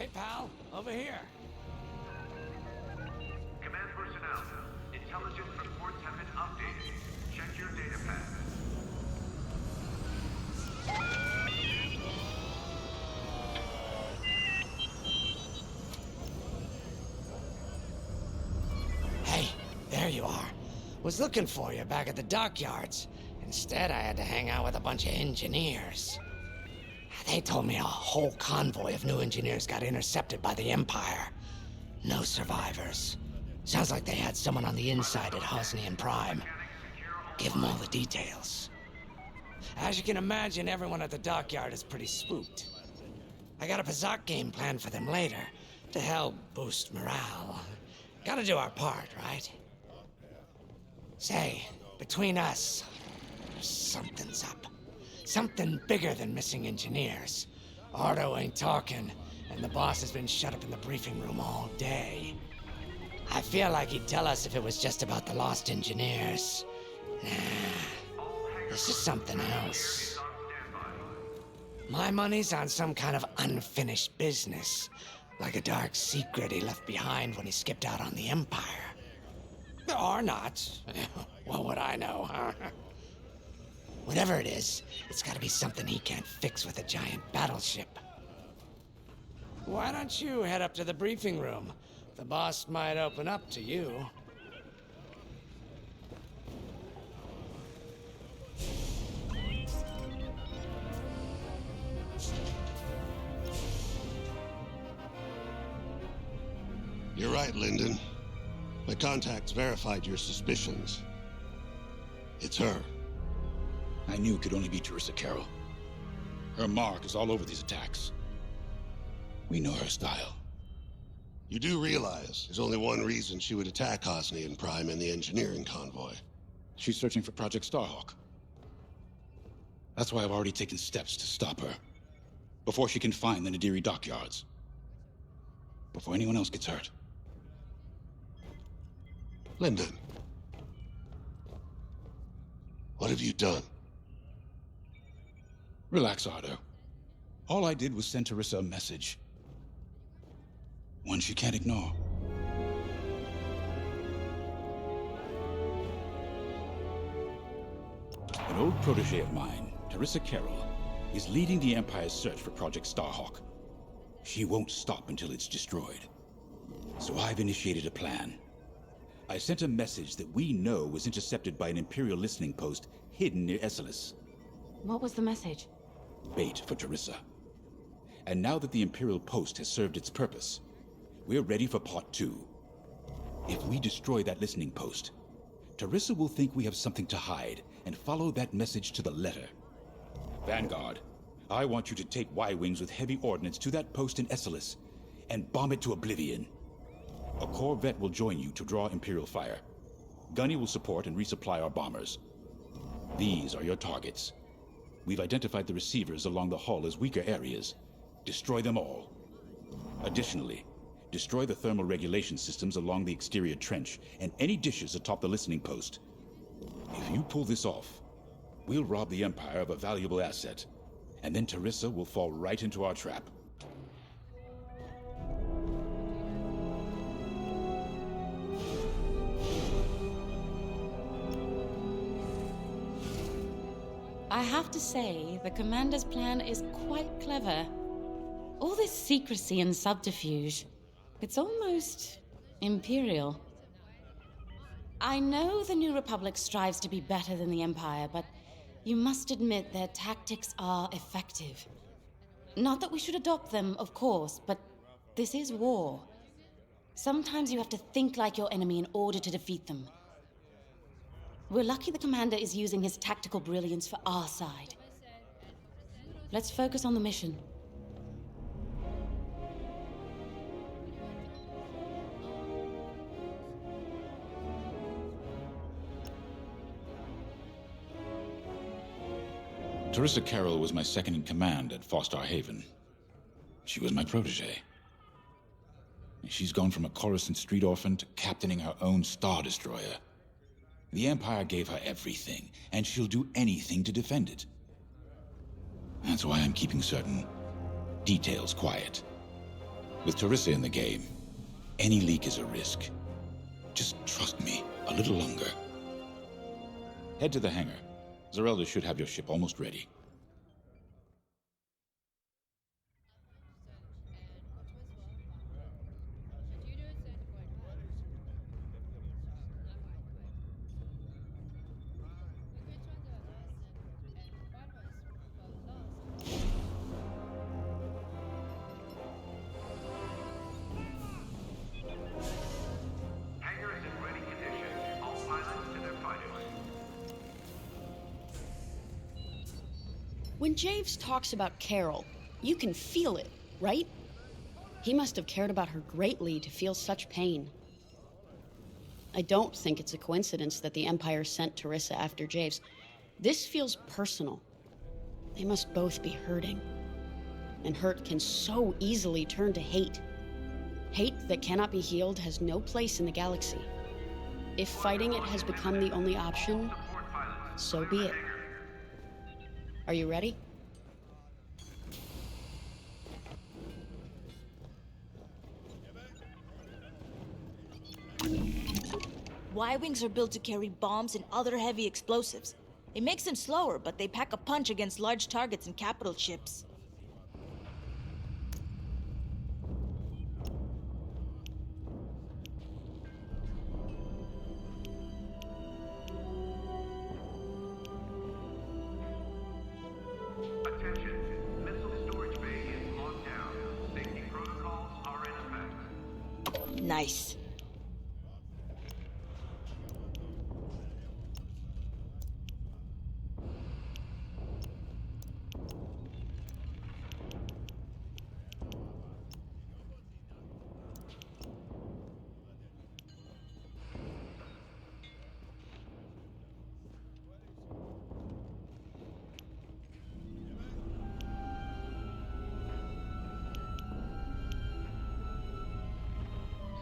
Hey, pal, over here. Command personnel, intelligence reports have been updated. Check your data pad. Hey, there you are. Was looking for you back at the dockyards. Instead, I had to hang out with a bunch of engineers. They told me a whole convoy of new engineers got intercepted by the Empire. No survivors. Sounds like they had someone on the inside at Hosnian Prime. Give them all the details. As you can imagine, everyone at the dockyard is pretty spooked. I got a Pazak game planned for them later to help boost morale. Gotta do our part, right? Say, between us, something's up. Something bigger than missing engineers. Ardo ain't talking, and the boss has been shut up in the briefing room all day. I feel like he'd tell us if it was just about the lost engineers. Nah, this is something else. My money's on some kind of unfinished business, like a dark secret he left behind when he skipped out on the Empire. Or not. What would I know, huh? Whatever it is, it's gotta be something he can't fix with a giant battleship. Why don't you head up to the briefing room? The boss might open up to you. You're right, Lyndon. My contacts verified your suspicions. It's her. I knew it could only be Teresa Carroll. Her mark is all over these attacks. We know her style. You do realize there's only one reason she would attack Hosnian Prime and the engineering convoy. She's searching for Project Starhawk. That's why I've already taken steps to stop her. Before she can find the Nadiri dockyards. Before anyone else gets hurt. Lyndon. What have you done? Relax, Ardo. All I did was send Teresa a message. One she can't ignore. An old protege of mine, Teresa Carroll, is leading the Empire's search for Project Starhawk. She won't stop until it's destroyed. So I've initiated a plan. I sent a message that we know was intercepted by an Imperial listening post hidden near Esselis. What was the message? Bait for Teresa. And now that the Imperial post has served its purpose, we're ready for part 2. If we destroy that listening post, Teresa will think we have something to hide and follow that message to the letter. Vanguard, I want you to take Y-Wings with heavy ordnance to that post in Esselis and bomb it to oblivion. A corvette will join you to draw Imperial fire. Gunny will support and resupply our bombers. These are your targets. We've identified the receivers along the hull as weaker areas. Destroy them all. Additionally, destroy the thermal regulation systems along the exterior trench and any dishes atop the listening post. If you pull this off, we'll rob the Empire of a valuable asset, and then Teresa will fall right into our trap. I have to say, the Commander's plan is quite clever. All this secrecy and subterfuge, it's almost Imperial. I know the New Republic strives to be better than the Empire, but you must admit their tactics are effective. Not that we should adopt them, of course, but this is war. Sometimes you have to think like your enemy in order to defeat them. We're lucky the Commander is using his tactical brilliance for our side. Let's focus on the mission. Teresa Carroll was my second in command at Foster Haven. She was my protege. She's gone from a Coruscant street orphan to captaining her own Star Destroyer. The Empire gave her everything, and she'll do anything to defend it. That's why I'm keeping certain details quiet. With Teresa in the game, any leak is a risk. Just trust me a little longer. Head to the hangar. Zerelda should have your ship almost ready. Hangar is in ready condition. All pilots to their fighters. When Javes talks about Carol, you can feel it, right? He must have cared about her greatly to feel such pain. I don't think it's a coincidence that the Empire sent Teresa after Javes. This feels personal. They must both be hurting. And hurt can so easily turn to hate. Hate that cannot be healed has no place in the galaxy. If fighting it has become the only option, so be it. Are you ready? Y-Wings are built to carry bombs and other heavy explosives. It makes them slower, but they pack a punch against large targets and capital ships. Attention. Missile storage bay is locked down. Safety protocols are in effect. Nice.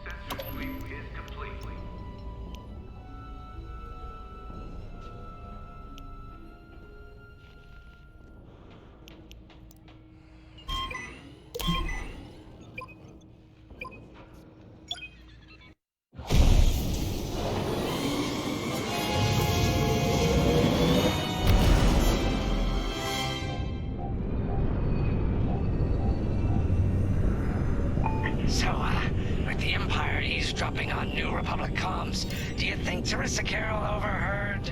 Sensor sweep is complete. So, with the Empire eavesdropping on New Republic comms, do you think Teresa Carroll overheard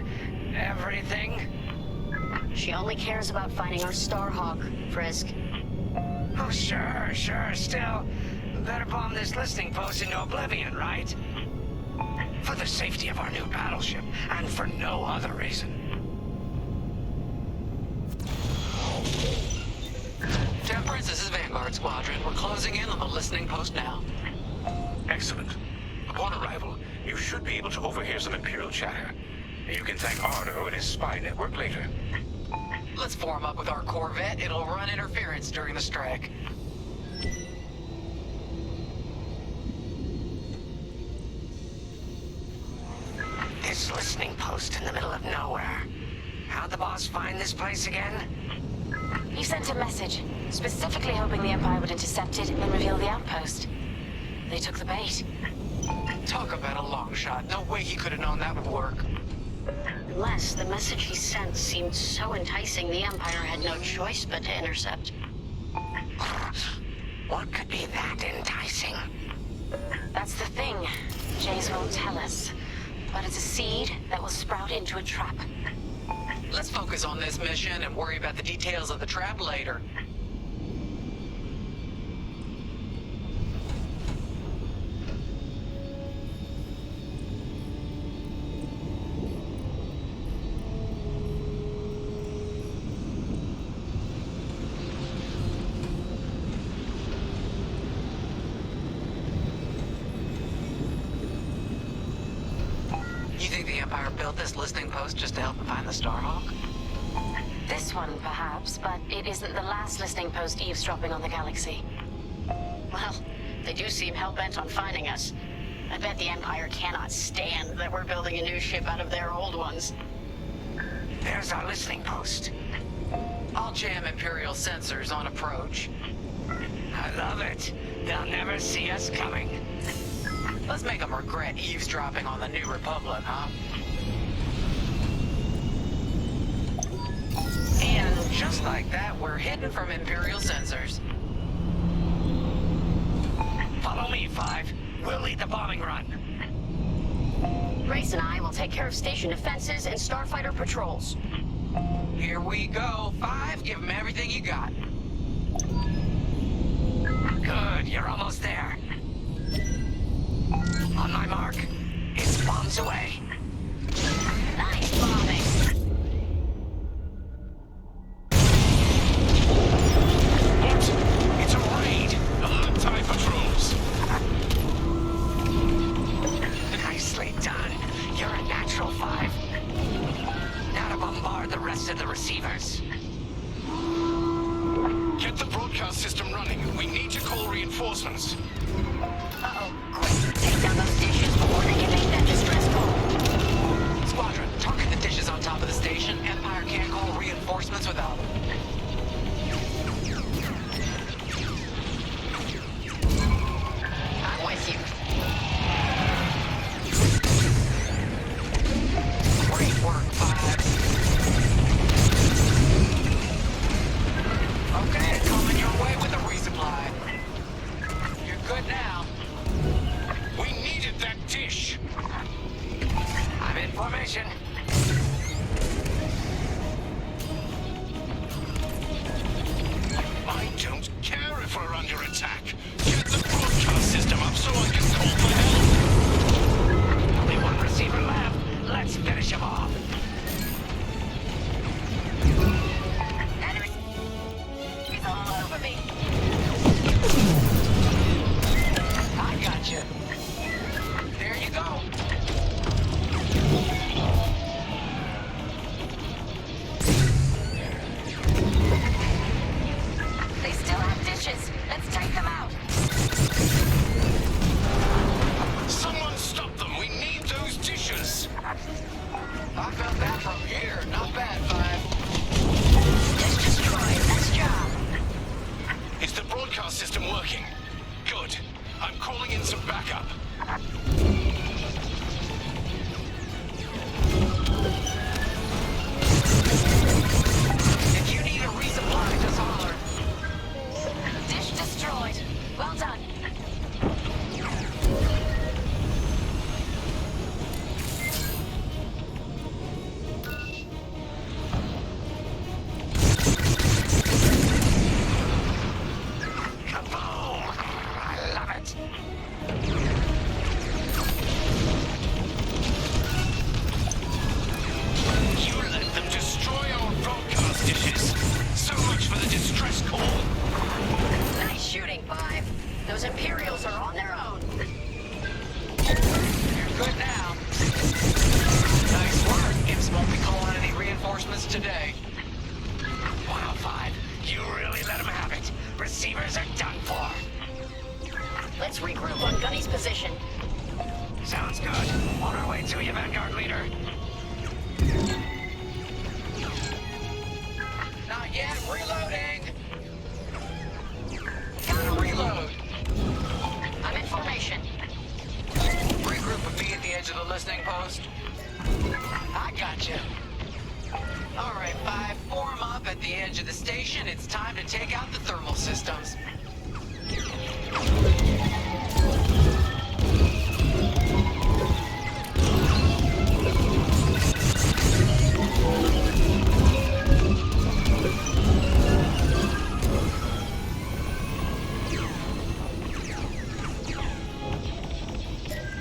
everything? She only cares about finding our Starhawk, Frisk. Oh, sure. Still, better bomb this listening post into oblivion, right? For the safety of our new battleship, and for no other reason. Temperance, this is Vanguard Squadron. We're closing in on the listening post now. Excellent. Upon arrival, you should be able to overhear some Imperial chatter. You can thank Ardo and his spy network later. Let's form up with our Corvette. It'll run interference during the strike. This listening post in the middle of nowhere. How'd the boss find this place again? He sent a message, specifically hoping the Empire would intercept it and reveal the outpost. They took the bait. Talk about a long shot. No way he could have known that would work. Unless the message he sent seemed so enticing the Empire had no choice but to intercept. What could be that enticing? That's the thing. Jace won't tell us. But it's a seed that will sprout into a trap. Let's focus on this mission and worry about the details of the trap later. You think the Empire built this listening post just to help them find the Starhawk? This one, perhaps, but it isn't the last listening post eavesdropping on the galaxy. Well, they do seem hell-bent on finding us. I bet the Empire cannot stand that we're building a new ship out of their old ones. There's our listening post. I'll jam Imperial sensors on approach. I love it. They'll never see us coming. Let's make them regret eavesdropping on the New Republic, huh? And just like that, we're hidden from Imperial sensors. Follow me, Five. We'll lead the bombing run. Race and I will take care of station defenses and starfighter patrols. Here we go, Five. Give them everything you got. Good, you're almost there. On my mark. It's bombs away. Nice bombing. What? It's a raid! Alert TIE patrols! Nicely done. You're a natural, Five. Now to bombard the rest of the receivers. Get the broadcast system running. We need to call reinforcements. Uh-oh. Quick, take down those dishes before they can make that distress call. Squadron, target the dishes on top of the station. Empire can't call reinforcements without them. I'm with you. Great work, Five. Okay, coming your way with a resupply. You're good now. We needed that dish! I'm in formation. I don't care if we're under attack. Get the broadcast system up so I can call for help! Only one receiver left. Let's finish him off. Enemy! He's all over me. I got you. There you go. They still have dishes. Let's take them out. Someone stop them! We need those dishes! I felt that from here. Not bad, Five. Dish destroyed. Nice job. Is the broadcast system working? Good. I'm calling in some backup. If you need a resupply, just holler. Dish destroyed. Well done. Kaboom! I love it. You let them destroy our broadcast dishes! So much for the distress call! Nice shooting, Five. Those Imperials are on their own. You're good now. Nice work. Imps won't be calling any reinforcements today. Wow, Five. You really let them have it. Receivers are done for. Let's regroup on Gunny's position. Sounds good. On our way to you, Vanguard Leader. Not yet. Reloading. Gotta reload. I'm in formation. Regroup with me at the edge of the listening post. I got you. All right, Five. Form up at the edge of the station. It's time to take out the thermal systems.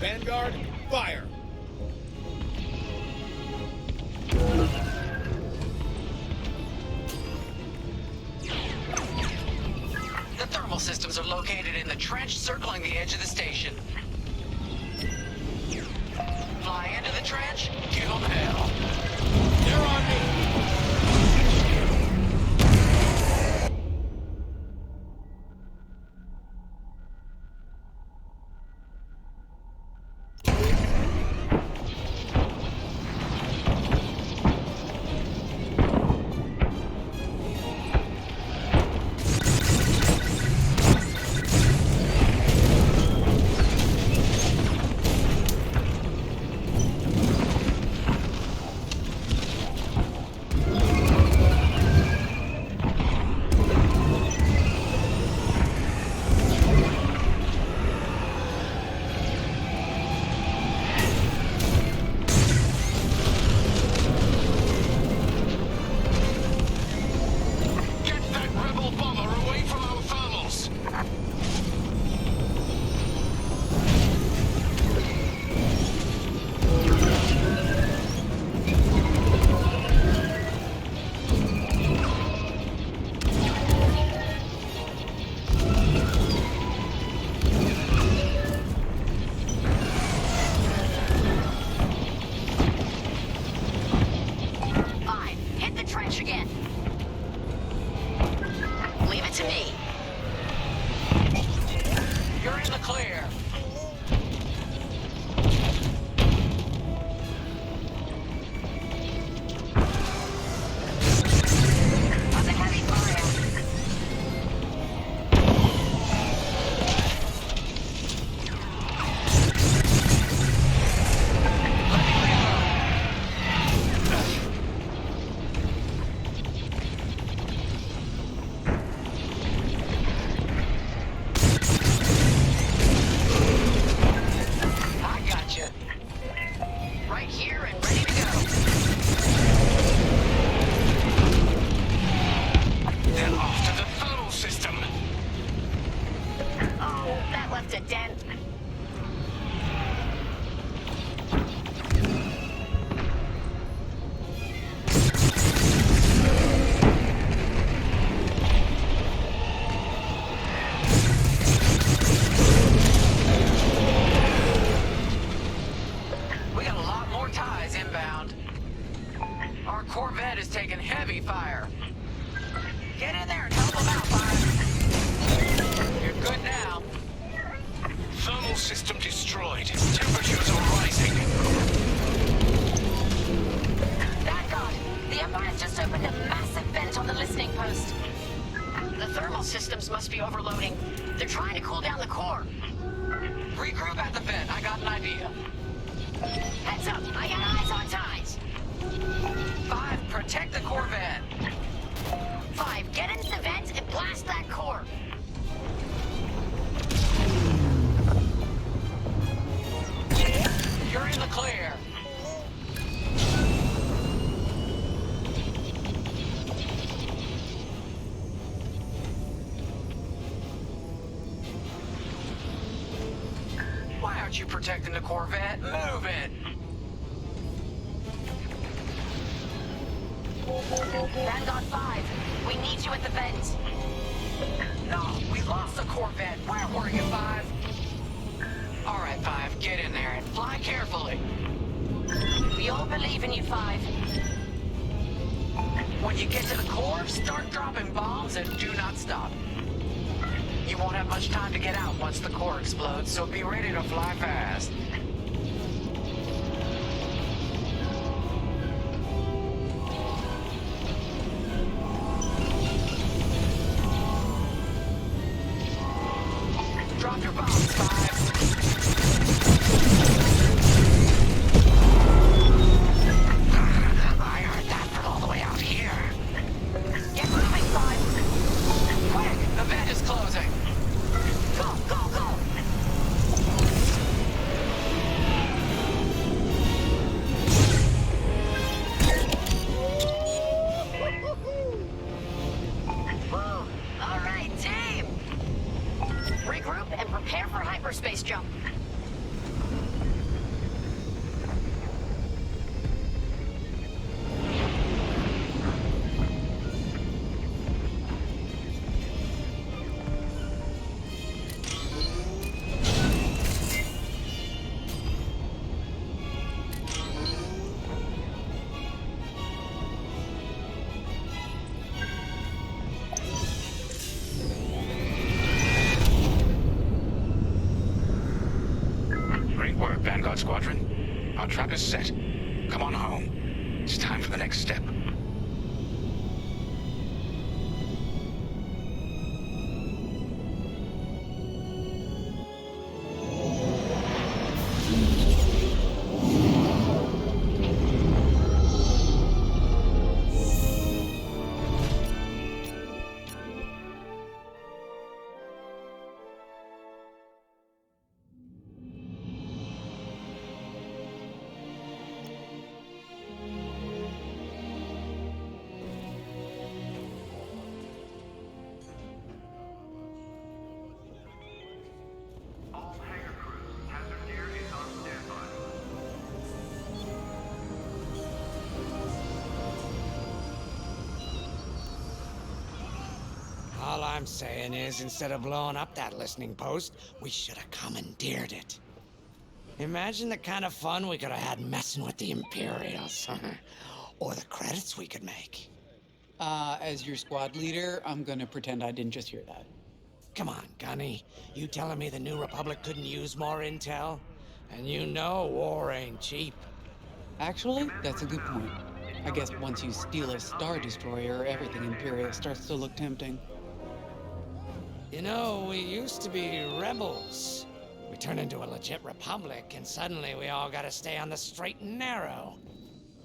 Vanguard, fire! The thermal systems are located in the trench circling the edge of the station. Fly into the trench, give them hell. They're on me! me. You're in the clear. Under heavy fire. I got you. Right here and ready to go. Then off to the thermal system. Oh, that left a dent. We got a lot more ties inbound. Our Corvette is taking heavy fire. Get in there and help them out, Five. You're good now. Thermal system destroyed. Temperatures are rising. Thank God. The Empire's just opened a massive vent on the listening post. The thermal systems must be overloading. They're trying to cool down the core. Regroup at the vent. I got an idea. Heads up, I got eyes on ties. Five, protect the Corvette. 5, get into the vent and blast that core. You're in the clear. Why aren't you protecting the Corvette? Move it! Vanguard 5, we need you at the vent. No, we lost the Corvette. Where were you, Five? All right, Five, get in there and fly carefully. We all believe in you, 5. When you get to the core, start dropping bombs and do not stop. You won't have much time to get out once the core explodes, so be ready to fly fast. Drop your bombs, Five. I heard that from all the way out here. Get moving, 5. Quick, the vent is closing. Go, go, go. Woo! All right, team. Regroup and prepare for hyperspace jump. Great work, Vanguard Squadron. Our trap is set. Come on home. It's time for the next step. All hangar crews, hazard gear is on standby. All I'm saying is, instead of blowing up that listening post, we should have commandeered it. Imagine the kind of fun we could have had messing with the Imperials. Or the credits we could make. As your squad leader, I'm gonna pretend I didn't just hear that. Come on, Gunny. You telling me the New Republic couldn't use more intel? And you know war ain't cheap. Actually, that's a good point. I guess once you steal a Star Destroyer, everything Imperial starts to look tempting. You know, we used to be rebels. We turned into a legit republic, and suddenly we all gotta stay on the straight and narrow.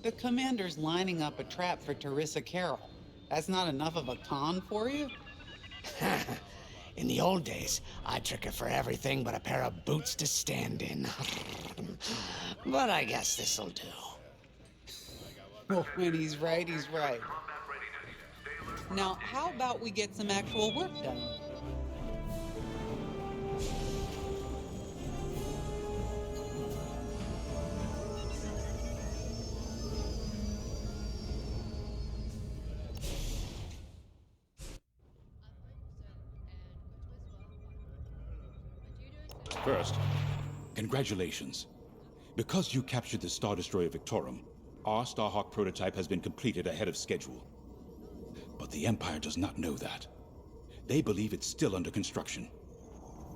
The commander's lining up a trap for Teresa Carroll. That's not enough of a con for you? In the old days, I'd trick her for everything but a pair of boots to stand in. But I guess this'll do. Well, when he's right, he's right. Now, how about we get some actual work done? First, congratulations. Because you captured the Star Destroyer Victorum, our Starhawk prototype has been completed ahead of schedule. But the Empire does not know that. They believe it's still under construction.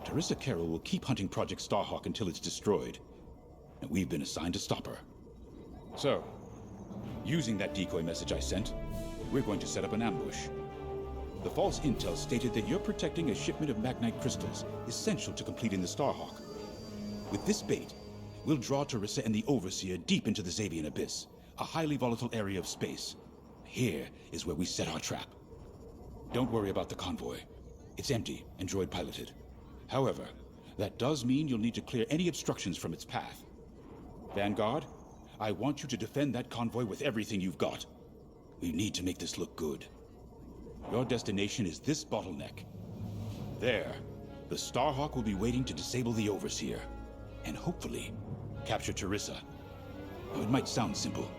Teresa Carroll will keep hunting Project Starhawk until it's destroyed, and we've been assigned to stop her. So, using that decoy message I sent, we're going to set up an ambush. The false intel stated that you're protecting a shipment of Magnite crystals, essential to completing the Starhawk. With this bait, we'll draw Teresa and the Overseer deep into the Xavian Abyss, a highly volatile area of space. Here is where we set our trap. Don't worry about the convoy. It's empty and droid-piloted. However, that does mean you'll need to clear any obstructions from its path. Vanguard, I want you to defend that convoy with everything you've got. We need to make this look good. Your destination is this bottleneck. There, the Starhawk will be waiting to disable the Overseer, and hopefully, capture Teresa. Now, it might sound simple,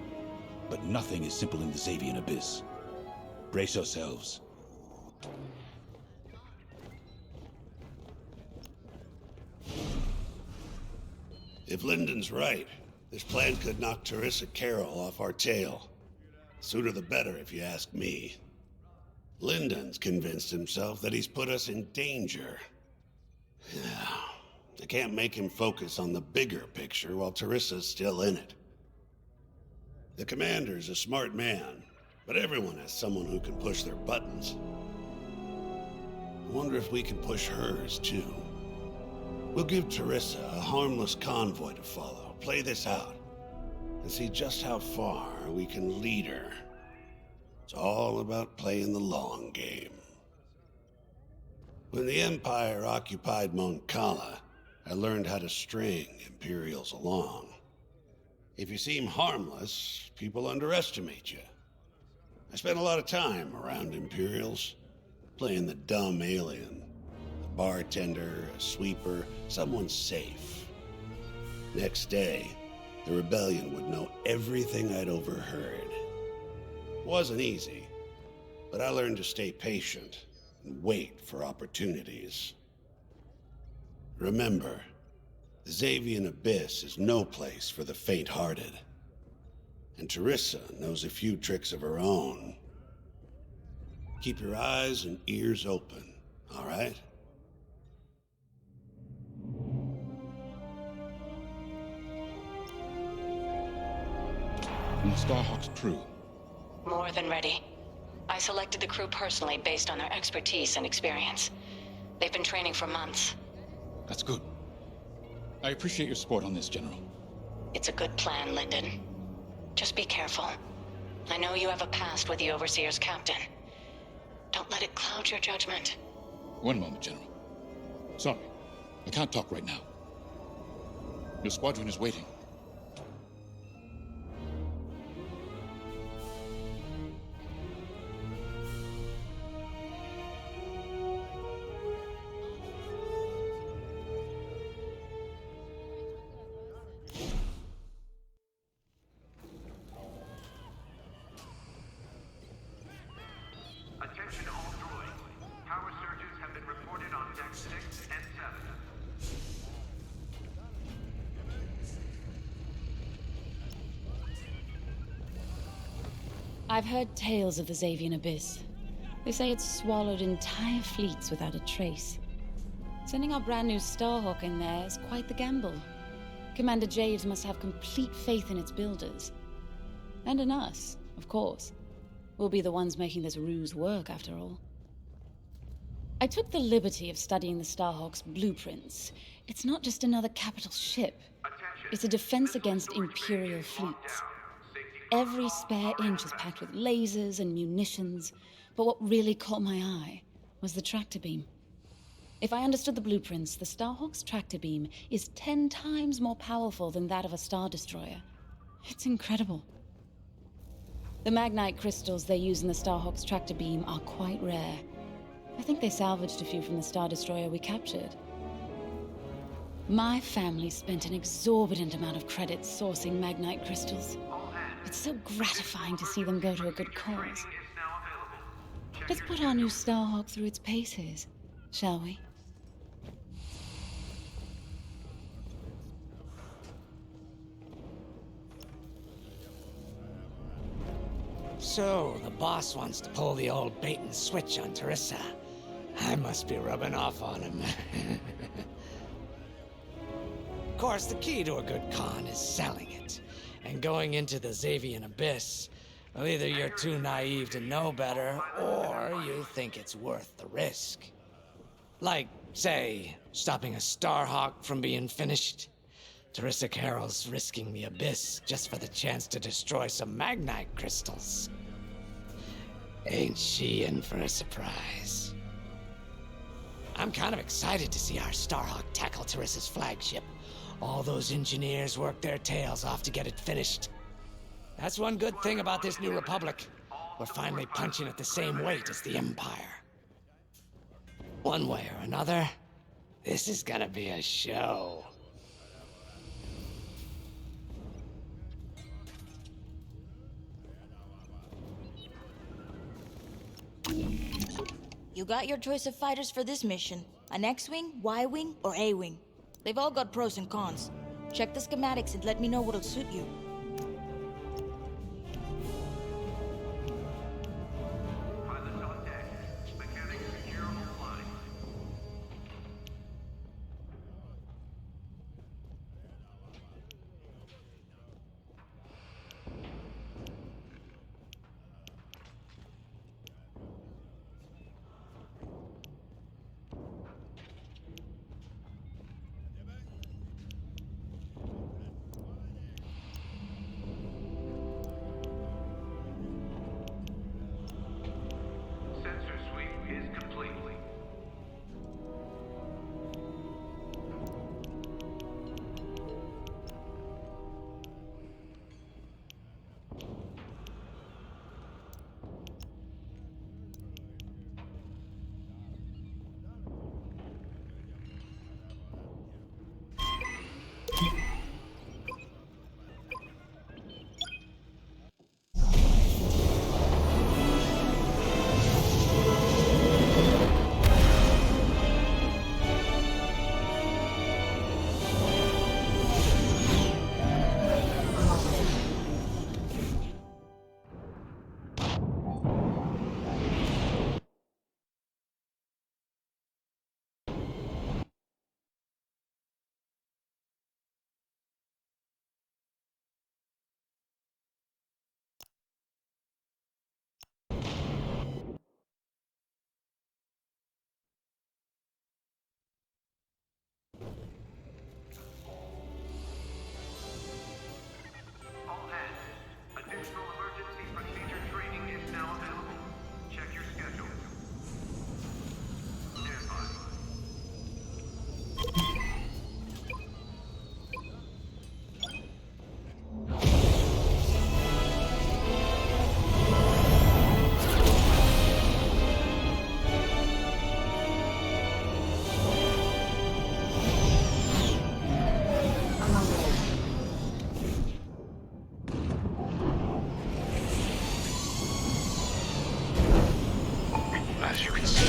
but nothing is simple in the Xavian Abyss. Brace yourselves. If Lyndon's right, this plan could knock Teresa Carroll off our tail. Sooner the better, if you ask me. Lyndon's convinced himself that he's put us in danger. I can't make him focus on the bigger picture while Teresa's still in it. The commander's a smart man, but everyone has someone who can push their buttons. I wonder if we can push hers, too. We'll give Teresa a harmless convoy to follow, play this out, and see just how far we can lead her. It's all about playing the long game. When the Empire occupied Mon Cala, I learned how to string Imperials along. If you seem harmless, people underestimate you. I spent a lot of time around Imperials, playing the dumb alien. A bartender, a sweeper, someone safe. Next day, the rebellion would know everything I'd overheard. It wasn't easy, but I learned to stay patient and wait for opportunities. Remember, the Xavian Abyss is no place for the faint-hearted. And Teresa knows a few tricks of her own. Keep your eyes and ears open, all right? And Starhawk's crew. More than ready. I selected the crew personally based on their expertise and experience. They've been training for months. That's good. I appreciate your support on this, General. It's a good plan, Lyndon. Just be careful. I know you have a past with the Overseer's captain. Don't let it cloud your judgment. One moment, General. Sorry, I can't talk right now. Your squadron is waiting. Attention all droids. Power surges have been reported on deck 6 and 7. I've heard tales of the Xavian Abyss. They say it's swallowed entire fleets without a trace. Sending our brand new Starhawk in there is quite the gamble. Commander Javes must have complete faith in its builders. And in us, of course. We'll be the ones making this ruse work, after all. I took the liberty of studying the Starhawk's blueprints. It's not just another capital ship. It's a defense against Imperial fleets. Every spare inch is packed with lasers and munitions, but what really caught my eye was the tractor beam. If I understood the blueprints, the Starhawk's tractor beam is 10 times more powerful than that of a Star Destroyer. It's incredible. The Magnite crystals they use in the Starhawk's tractor beam are quite rare. I think they salvaged a few from the Star Destroyer we captured. My family spent an exorbitant amount of credits sourcing Magnite crystals. It's so gratifying to see them go to a good cause. Let's put our new Starhawk through its paces, shall we? So, the boss wants to pull the old bait and switch on Teresa. I must be rubbing off on him. Of course, the key to a good con is selling it. And going into the Xavian Abyss, well, either you're too naive to know better, or you think it's worth the risk. Like, say, stopping a Starhawk from being finished. Teresa Carroll's risking the Abyss just for the chance to destroy some Magnite crystals. Ain't she in for a surprise? I'm kind of excited to see our Starhawk tackle Teresa's flagship. All those engineers worked their tails off to get it finished. That's one good thing about this new Republic. We're finally punching at the same weight as the Empire. One way or another, this is gonna be a show. You got your choice of fighters for this mission. An X-Wing, Y-Wing, or A-Wing. They've all got pros and cons. Check the schematics and let me know what'll suit you. Pilots on deck. Mechanics secure all lines. Sensor sweep is complete. All hands. Additional emergency procedure training is now available. Check your schedule. Stand by. As you can see,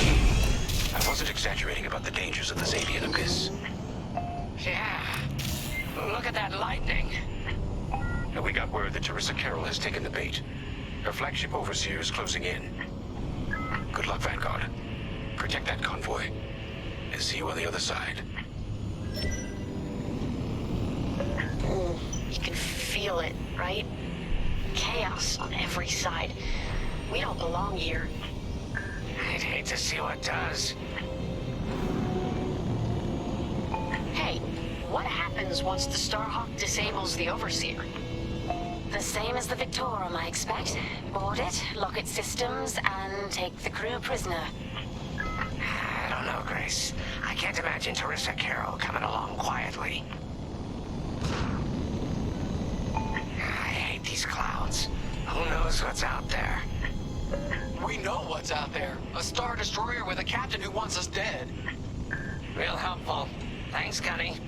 I wasn't exaggerating about the dangers of the Xavian Abyss. Yeah. Look at that lightning. And we got word that Teresa Carroll has taken the bait. Her flagship overseer is closing in. Good luck, Vanguard. Protect that convoy. And see you on the other side. You can feel it, right? Chaos on every side. We don't belong here. I'd hate to see what does. Hey, what happens once the Starhawk disables the Overseer? The same as the Victorum, I expect. Board it, lock its systems, and take the crew prisoner. I don't know, Grace. I can't imagine Teresa Carroll coming along quietly. I hate these clouds. Who knows what's out there? We know what's out there. A Star Destroyer with a captain who wants us dead. Real helpful. Thanks, Gunny.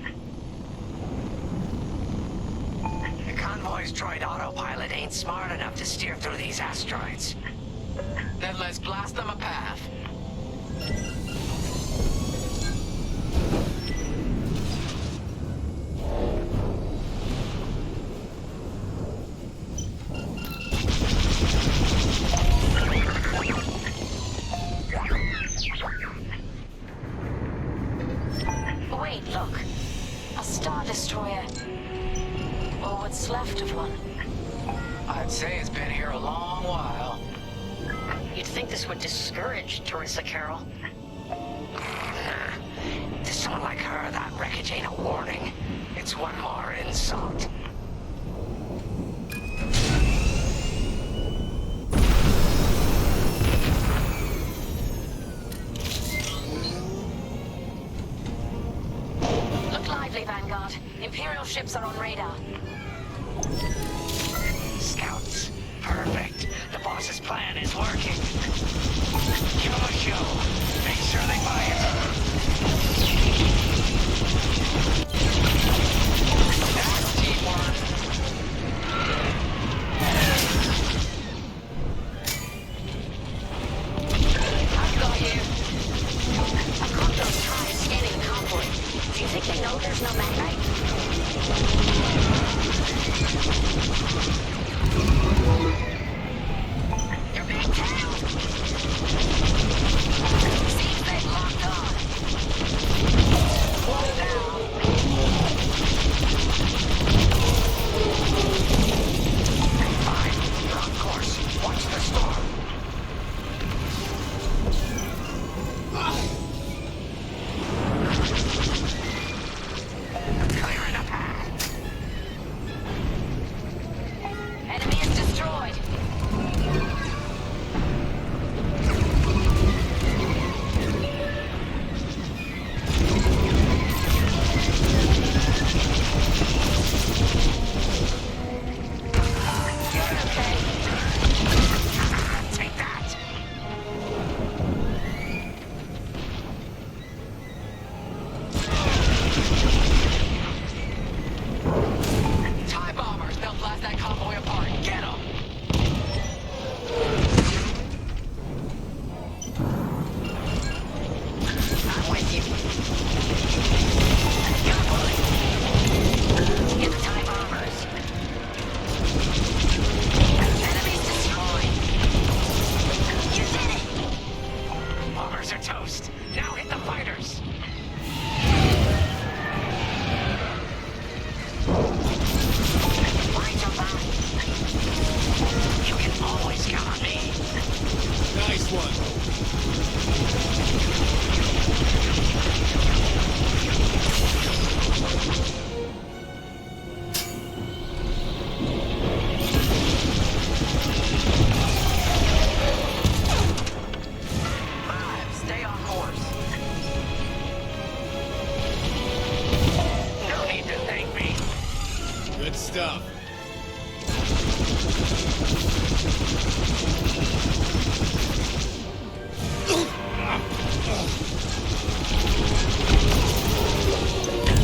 The convoy's droid autopilot ain't smart enough to steer through these asteroids. Then let's blast them a path. Wait, look. A Star Destroyer. Or what's left of one. I'd say it's been here a long while. You'd think this would discourage Teresa Carroll. To someone like her, that wreckage ain't a warning. It's one more insult. Look lively, Vanguard. Imperial ships are on radar. Scouts. Perfect. The boss's plan is working. Give them a show. Make sure they buy it. That's teamwork. I've got you. I've got those TIEs scanning the convoy. Do you think they know there's no magnite? You're being tailed! Seatbelt locked on. One down. Fine. You're on course. Watch the storm. Clearing a path. Enemy is destroyed. Take that. TIE bombers. They'll blast that convoy apart. Get them. I'm with you. Got a bullet. Get the TIE bombers. Enemies destroyed. You did it! Bombers are toast. Now hit the fighters. Right your back. You can always count on me. Nice one. Stay on course. No need to thank me. Good stuff.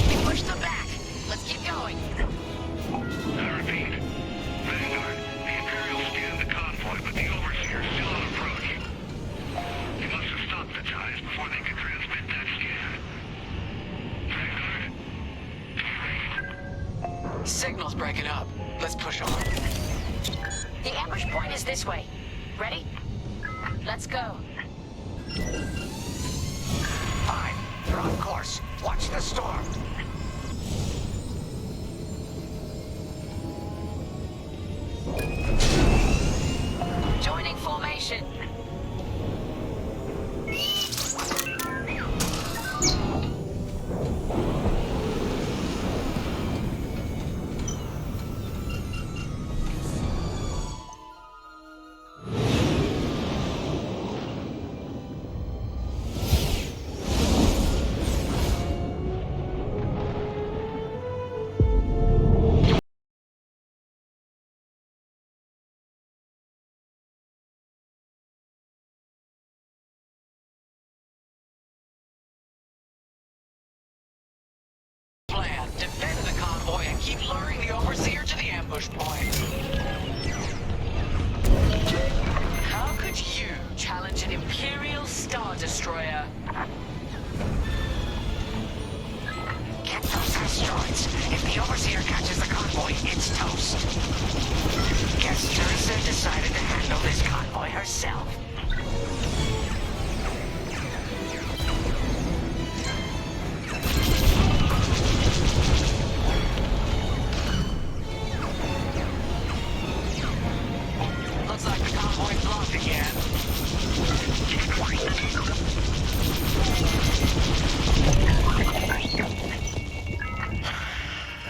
We pushed them back. Let's keep going. I repeat. Vanguard, the Imperials scanned the convoy, but the Overseer is still on approach. They must have stopped the TIEs before they could transmit that scan. Vanguard? Signal's breaking up. Let's push on. The ambush point is this way. Ready? Let's go. 5, you're on course. Watch the storm. Joining formation. Plan. Defend the convoy and keep luring the Overseer to the ambush point. How could you challenge an Imperial Star Destroyer? Get those asteroids. If the Overseer catches the convoy, it's toast. Guess Teresa decided to handle this convoy herself. Looks like the convoy's blocked again.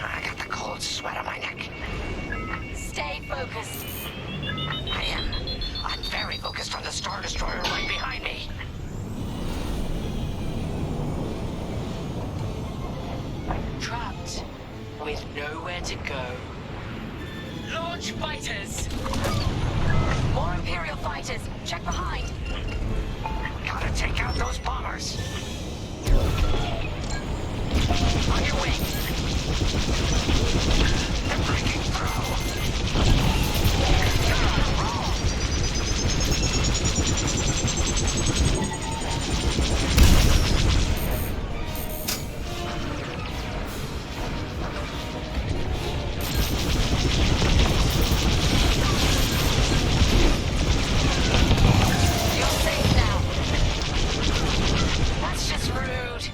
I got the cold sweat on my neck. Stay focused. I am. I'm very focused on the Star Destroyer right behind me. Trapped. With nowhere to go. Launch fighters! More Imperial fighters. Check behind. Gotta take out those bombers. On your way. They're breaking through. You're safe now. That's just rude.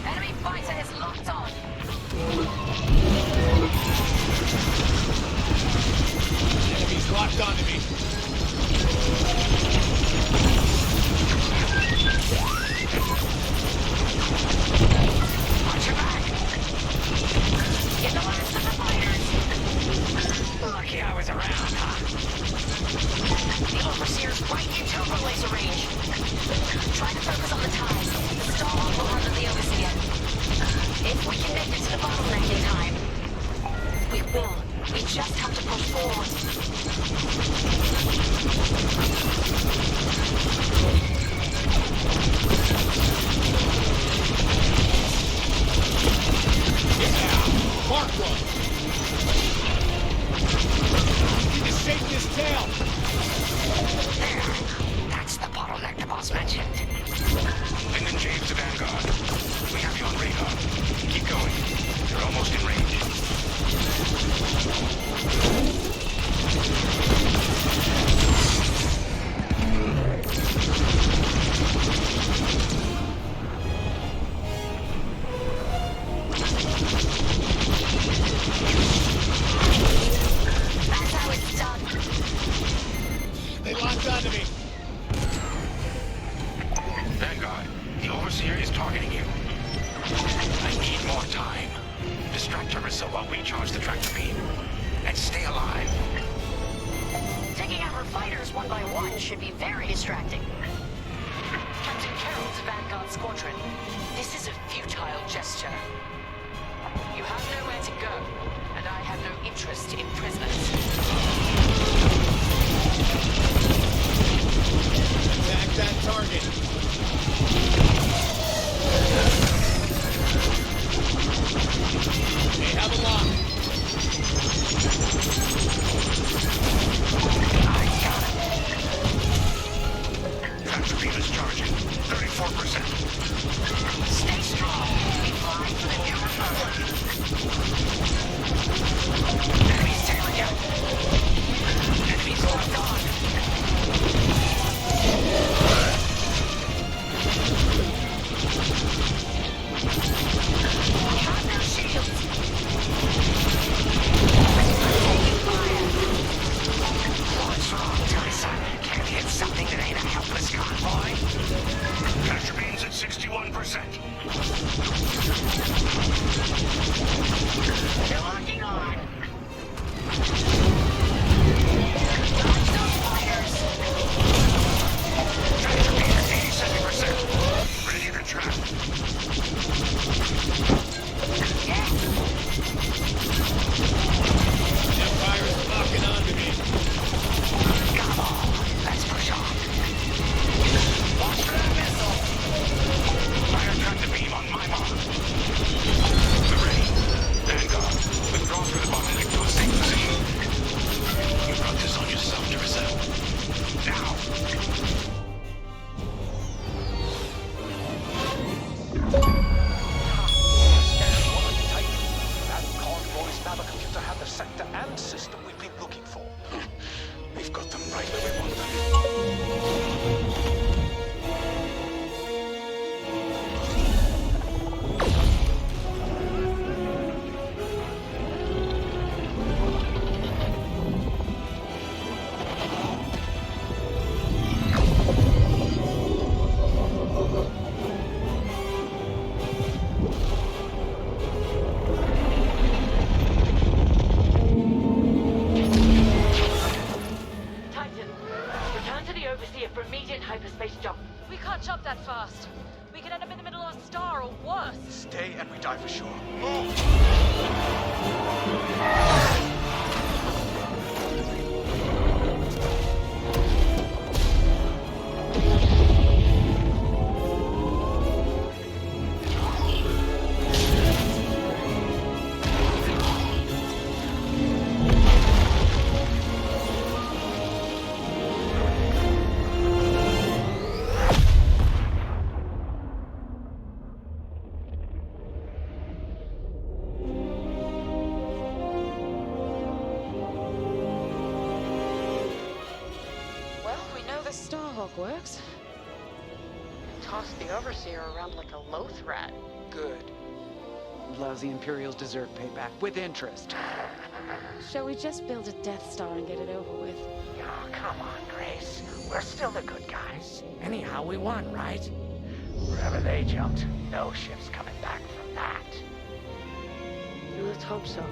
Enemy fighter is locked on. Enemies locked onto me. Watch your back. Get the last of the fighters. Lucky I was around, huh? The Overseer's right in turbo laser range. Try to focus on the ties. The Starhawk will handle the Overseer. If we can make it to the bottleneck in time, we will. We just have to push forward. Yeah! Mark one! Need to shake this tail! There. That's the bottleneck the boss mentioned. Lyndon James to Vanguard. We have you on radar. Keep going. You're almost in range. That's how it's done. They locked onto me. Vanguard, the Overseer is targeting you. I need more time. Distract Teresa while we charge the tractor beam. And stay alive. Taking out our fighters one by one should be very distracting. Captain Carroll to Vanguard Squadron. This is a futile gesture. You have nowhere to go, and I have no interest in prisoners. Attack that target. They have a lock. I got it. Tractor beam is charging. 34%. Stay strong. We fly Time for the New Republic! Enemies tailing you! Enemies locked on! We have no shields! Taking fire! What's wrong, Teresa? Can't hit something that ain't a helpless convoy? Tractor beam's at 61%. They're locking on! Dodge those fighters! Tractor beam at 87%. Ready to trap. Yes! Empire's locking onto me. Come on, let's push on. Watch for that missile! Fire tractor beam on my mark. We're ready. Vanguard, withdraw through the bottleneck to a safe position. You brought this on yourself, Teresa. Now! That convoy's navicomputer had the sector and system we've been looking for. We've got them right where we want them. Titan, return to the Overseer for immediate hyperspace jump. We can't jump that fast. We could end up in the middle of a star or worse. Stay and we die for sure. Well, we know the Starhawk works. Toss the Overseer around like a loath rat. Good. Lousy Imperials deserve payback, with interest. Shall we just build a Death Star and get it over with? Oh, come on, Grace. We're still the good guys. Anyhow, we won, right? Wherever they jumped, no ship's coming back from that. Let's hope so.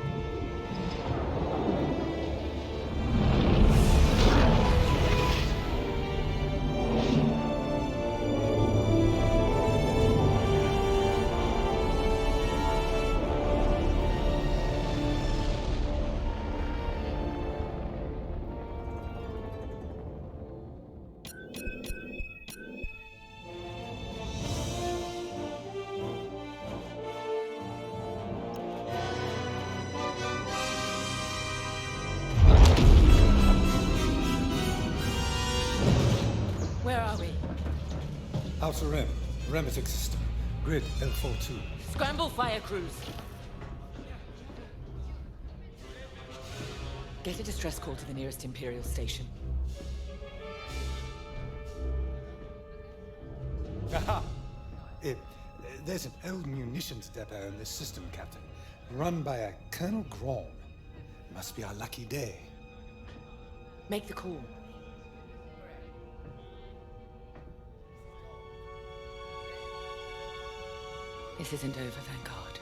Where are we? Outer Rim, Remetic System, Grid L42. Scramble fire crews. Get a distress call to the nearest Imperial station. Aha! There's an old munitions depot in this system, Captain. Run by a Colonel Grom. Must be our lucky day. Make the call. This isn't over, thank God.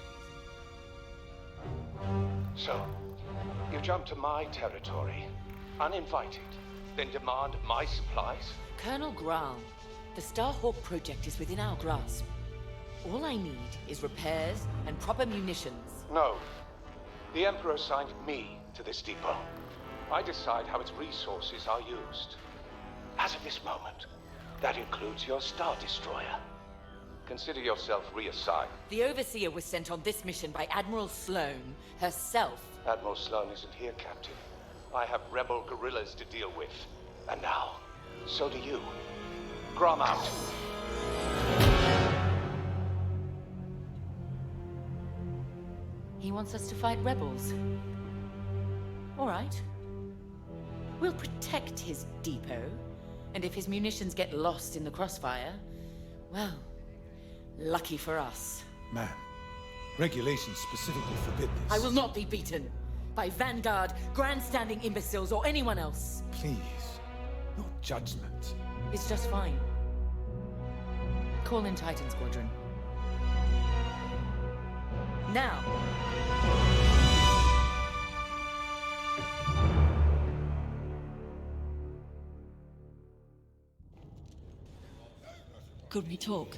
So, you jumped to my territory, uninvited, then demand my supplies? Colonel Graal, the Starhawk project is within our grasp. All I need is repairs and proper munitions. No. The Emperor assigned me to this depot. I decide how its resources are used. As of this moment, that includes your Star Destroyer. Consider yourself reassigned. The Overseer was sent on this mission by Admiral Sloane herself. Admiral Sloane isn't here, Captain. I have rebel guerrillas to deal with. And now, so do you. Grom out. wants us to fight rebels. All right. We'll protect his depot, and if his munitions get lost in the crossfire, well, lucky for us. Ma'am, regulations specifically forbid this. I will not be beaten by Vanguard, grandstanding imbeciles, or anyone else. Please, your judgment. It's just fine. Call in Titan Squadron. Now! Could we talk?